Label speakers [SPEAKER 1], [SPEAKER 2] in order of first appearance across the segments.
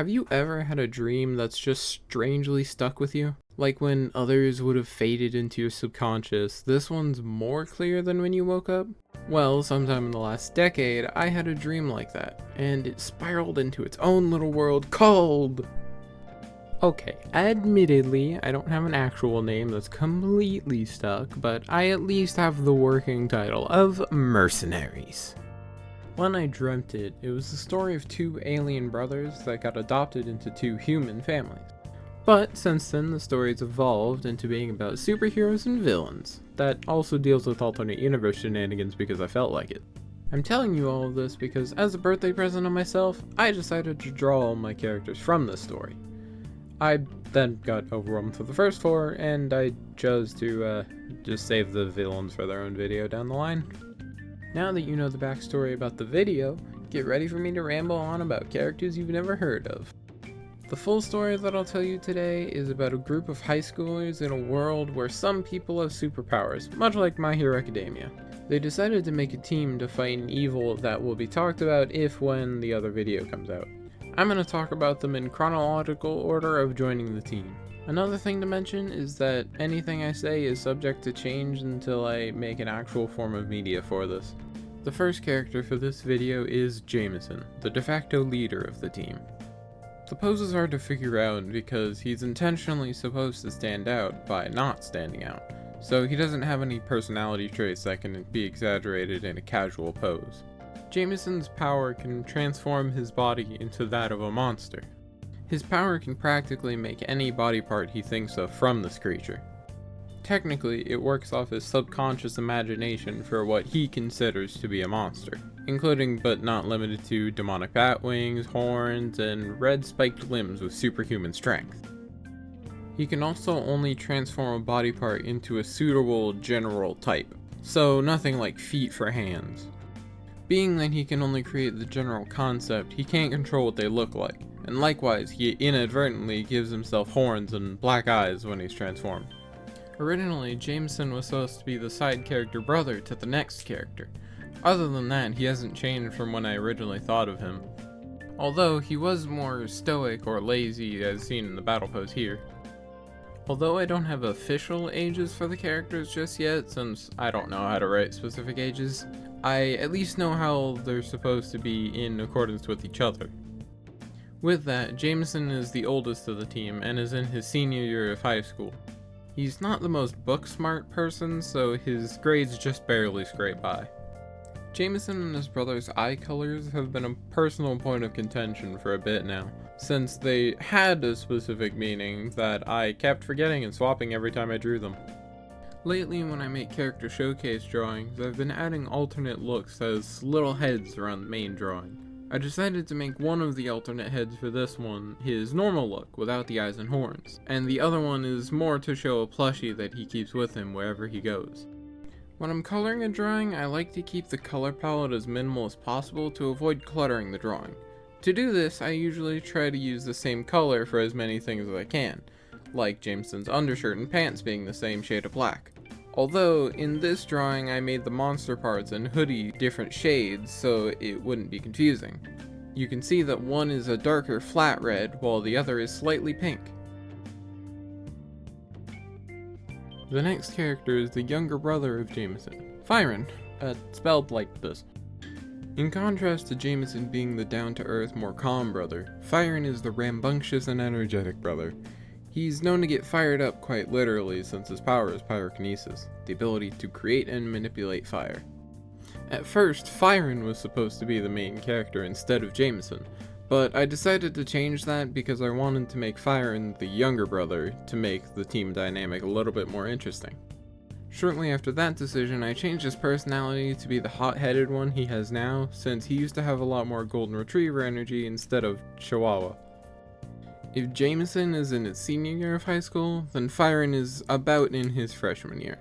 [SPEAKER 1] Have you ever had a dream that's just strangely stuck with you? Like when others would have faded into your subconscious, this one's more clear than when you woke up? Well, sometime in the last decade, I had a dream like that, and it spiraled into its own little world called... Okay, admittedly, I don't have an actual name that's completely stuck, but I at least have the working title of Mercenaries. When I dreamt it, it was the story of two alien brothers that got adopted into two human families. But since then, the story's evolved into being about superheroes and villains, that also deals with alternate universe shenanigans because I felt like it. I'm telling you all of this because as a birthday present on myself, I decided to draw all my characters from this story. I then got overwhelmed for the first four, and I chose to just save the villains for their own video down the line. Now that you know the backstory about the video, get ready for me to ramble on about characters you've never heard of. The full story that I'll tell you today is about a group of high schoolers in a world where some people have superpowers, much like My Hero Academia. They decided to make a team to fight an evil that will be talked about when the other video comes out. I'm going to talk about them in chronological order of joining the team. Another thing to mention is that anything I say is subject to change until I make an actual form of media for this. The first character for this video is Jameson, the de facto leader of the team. The pose is hard to figure out because he's intentionally supposed to stand out by not standing out, so he doesn't have any personality traits that can be exaggerated in a casual pose. Jameson's power can transform his body into that of a monster. His power can practically make any body part he thinks of from this creature. Technically, it works off his subconscious imagination for what he considers to be a monster, including but not limited to demonic bat wings, horns, and red spiked limbs with superhuman strength. He can also only transform a body part into a suitable general type, so nothing like feet for hands. Being that he can only create the general concept, he can't control what they look like, and likewise, he inadvertently gives himself horns and black eyes when he's transformed. Originally, Jameson was supposed to be the side character brother to the next character. Other than that, he hasn't changed from when I originally thought of him. Although, he was more stoic or lazy as seen in the battle pose here. Although I don't have official ages for the characters just yet, since I don't know how to write specific ages, I at least know how they're supposed to be in accordance with each other. With that, Jameson is the oldest of the team and is in his senior year of high school. He's not the most book-smart person, so his grades just barely scrape by. Jameson and his brother's eye colors have been a personal point of contention for a bit now, since they had a specific meaning that I kept forgetting and swapping every time I drew them. Lately, when I make character showcase drawings, I've been adding alternate looks as little heads around the main drawing. I decided to make one of the alternate heads for this one his normal look without the eyes and horns, and the other one is more to show a plushie that he keeps with him wherever he goes. When I'm coloring a drawing, I like to keep the color palette as minimal as possible to avoid cluttering the drawing. To do this, I usually try to use the same color for as many things as I can, like Jameson's undershirt and pants being the same shade of black. Although, in this drawing I made the monster parts and hoodie different shades so it wouldn't be confusing. You can see that one is a darker flat red while the other is slightly pink. The next character is the younger brother of Jameson, Fierin, spelled like this. In contrast to Jameson being the down-to-earth, more calm brother, Fierin is the rambunctious and energetic brother. He's known to get fired up quite literally since his power is pyrokinesis, the ability to create and manipulate fire. At first, Fierin was supposed to be the main character instead of Jameson, but I decided to change that because I wanted to make Fierin the younger brother to make the team dynamic a little bit more interesting. Shortly after that decision, I changed his personality to be the hot-headed one he has now, since he used to have a lot more golden retriever energy instead of chihuahua. If Jameson is in his senior year of high school, then Fierin is about in his freshman year.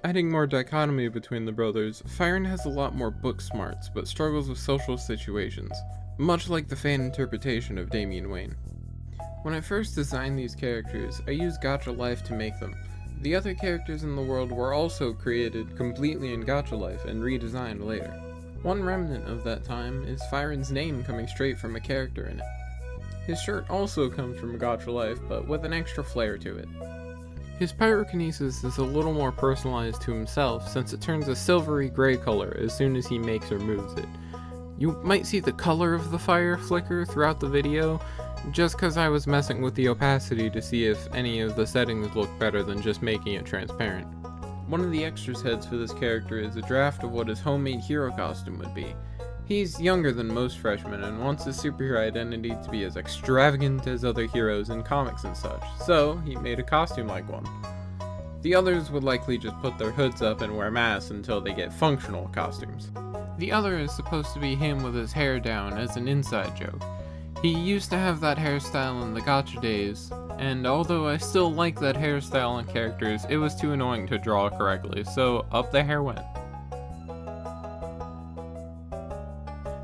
[SPEAKER 1] Adding more dichotomy between the brothers, Fierin has a lot more book smarts, but struggles with social situations, much like the fan interpretation of Damian Wayne. When I first designed these characters, I used Gacha Life to make them. The other characters in the world were also created completely in Gacha Life and redesigned later. One remnant of that time is Fierin's name coming straight from a character in it. His shirt also comes from Gacha Life, but with an extra flair to it. His pyrokinesis is a little more personalized to himself since it turns a silvery gray color as soon as he makes or moves it. You might see the color of the fire flicker throughout the video, just cause I was messing with the opacity to see if any of the settings look better than just making it transparent. One of the extras heads for this character is a draft of what his homemade hero costume would be. He's younger than most freshmen and wants his superhero identity to be as extravagant as other heroes in comics and such, so he made a costume like one. The others would likely just put their hoods up and wear masks until they get functional costumes. The other is supposed to be him with his hair down as an inside joke. He used to have that hairstyle in the gacha days, and although I still like that hairstyle on characters, it was too annoying to draw correctly, so up the hair went.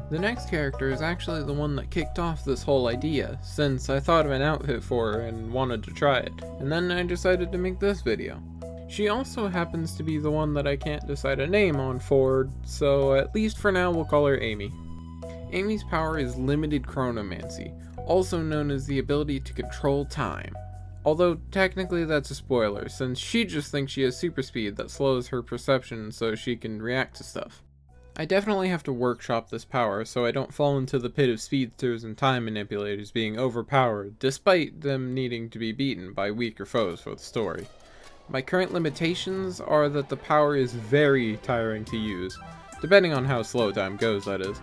[SPEAKER 1] The next character is actually the one that kicked off this whole idea, since I thought of an outfit for her and wanted to try it, and then I decided to make this video. She also happens to be the one that I can't decide a name on for, so at least for now we'll call her Amy. Amy's power is limited chronomancy, also known as the ability to control time. Although technically that's a spoiler, since she just thinks she has super speed that slows her perception so she can react to stuff. I definitely have to workshop this power so I don't fall into the pit of speedsters and time manipulators being overpowered, despite them needing to be beaten by weaker foes for the story. My current limitations are that the power is very tiring to use, depending on how slow time goes, that is.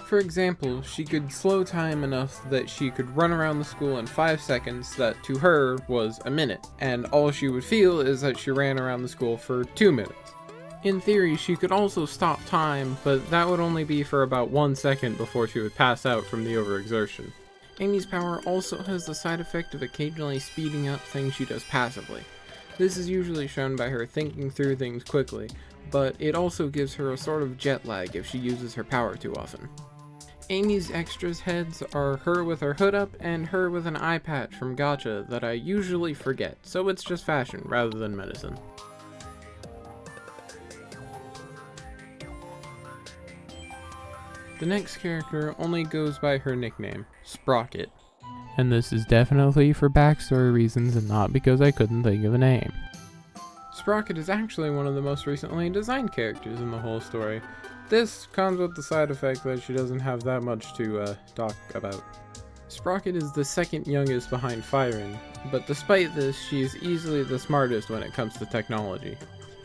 [SPEAKER 1] For example, she could slow time enough that she could run around the school in 5 seconds that to her was a minute, and all she would feel is that she ran around the school for 2 minutes. In theory, she could also stop time, but that would only be for about 1 second before she would pass out from the overexertion. Amy's power also has the side effect of occasionally speeding up things she does passively. This is usually shown by her thinking through things quickly, but it also gives her a sort of jet lag if she uses her power too often. Amy's extras heads are her with her hood up and her with an eye patch from Gacha that I usually forget, so it's just fashion rather than medicine. The next character only goes by her nickname, Sprocket. And this is definitely for backstory reasons and not because I couldn't think of a name. Sprocket is actually one of the most recently designed characters in the whole story. This comes with the side effect that she doesn't have that much to talk about. Sprocket is the second youngest behind Fierin, but despite this, she is easily the smartest when it comes to technology.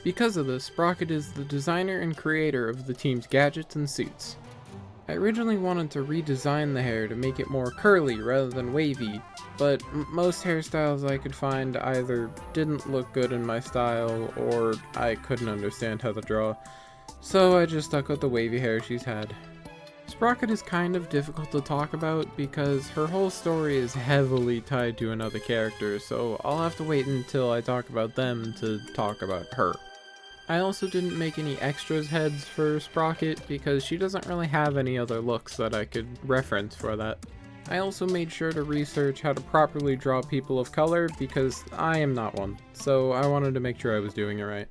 [SPEAKER 1] Because of this, Sprocket is the designer and creator of the team's gadgets and suits. I originally wanted to redesign the hair to make it more curly rather than wavy, but most hairstyles I could find either didn't look good in my style or I couldn't understand how to draw, so I just stuck with the wavy hair she's had. Sprocket is kind of difficult to talk about because her whole story is heavily tied to another character, so I'll have to wait until I talk about them to talk about her. I also didn't make any extras heads for Sprocket because she doesn't really have any other looks that I could reference for that. I also made sure to research how to properly draw people of color because I am not one, so I wanted to make sure I was doing it right.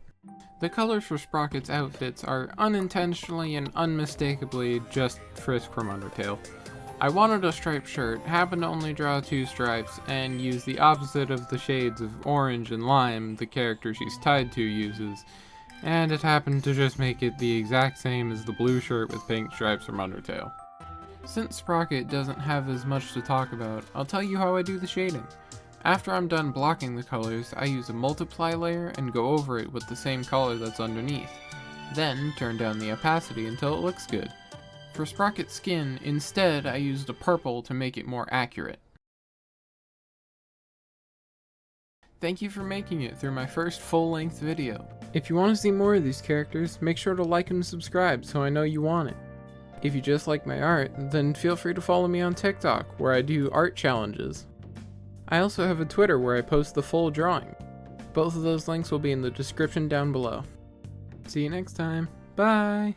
[SPEAKER 1] The colors for Sprocket's outfits are unintentionally and unmistakably just Frisk from Undertale. I wanted a striped shirt, happened to only draw 2 stripes, and use the opposite of the shades of orange and lime the character she's tied to uses, and it happened to just make it the exact same as the blue shirt with pink stripes from Undertale. Since Sprocket doesn't have as much to talk about, I'll tell you how I do the shading. After I'm done blocking the colors, I use a multiply layer and go over it with the same color that's underneath. Then turn down the opacity until it looks good. For Sprocket's skin, instead I used a purple to make it more accurate. Thank you for making it through my first full-length video. If you want to see more of these characters, make sure to like and subscribe so I know you want it. If you just like my art, then feel free to follow me on TikTok, where I do art challenges. I also have a Twitter where I post the full drawing. Both of those links will be in the description down below. See you next time. Bye!